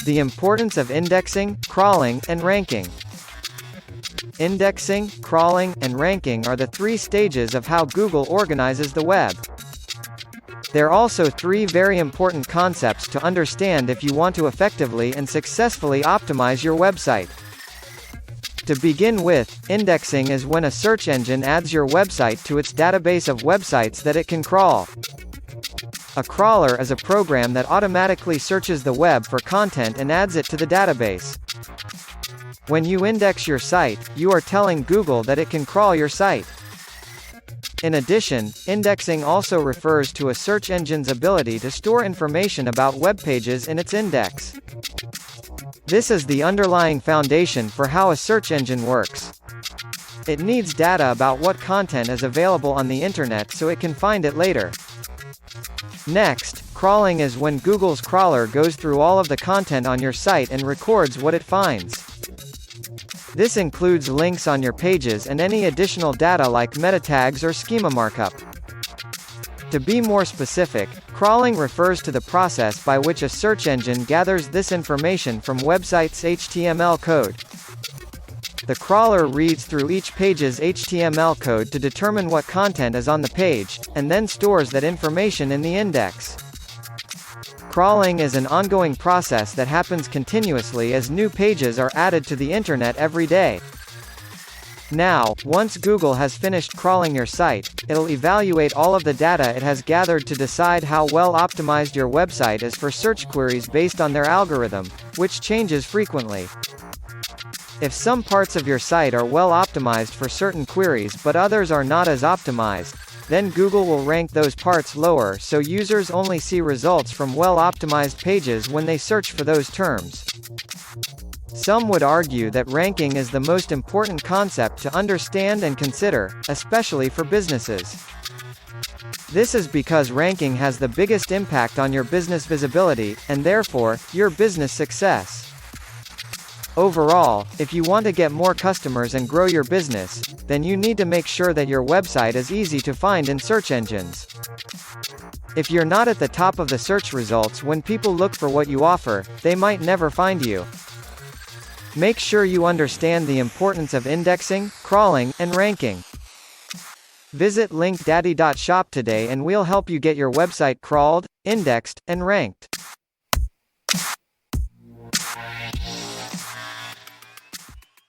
The importance of indexing, crawling, and ranking. Indexing, crawling, and ranking are the three stages of how Google organizes the web. They're also three very important concepts to understand if you want to effectively and successfully optimize your website. To begin with, indexing is when a search engine adds your website to its database of websites that it can crawl. A crawler is a program that automatically searches the web for content and adds it to the database. When you index your site, you are telling Google that it can crawl your site. In addition, indexing also refers to a search engine's ability to store information about web pages in its index. This is the underlying foundation for how a search engine works. It needs data about what content is available on the internet so it can find it later. Next, crawling is when Google's crawler goes through all of the content on your site and records what it finds. This includes links on your pages and any additional data like meta tags or schema markup. To be more specific, crawling refers to the process by which a search engine gathers this information from websites' HTML code. The crawler reads through each page's HTML code to determine what content is on the page, and then stores that information in the index. Crawling is an ongoing process that happens continuously as new pages are added to the internet every day. Now, once Google has finished crawling your site, it'll evaluate all of the data it has gathered to decide how well optimized your website is for search queries based on their algorithm, which changes frequently. If some parts of your site are well optimized for certain queries but others are not as optimized, then Google will rank those parts lower so users only see results from well-optimized pages when they search for those terms. Some would argue that ranking is the most important concept to understand and consider, especially for businesses. This is because ranking has the biggest impact on your business visibility, and therefore, your business success. Overall, if you want to get more customers and grow your business, then you need to make sure that your website is easy to find in search engines. If you're not at the top of the search results when people look for what you offer, they might never find you. Make sure you understand the importance of indexing, crawling, and ranking. Visit linkdaddy.shop today and we'll help you get your website crawled, indexed, and ranked.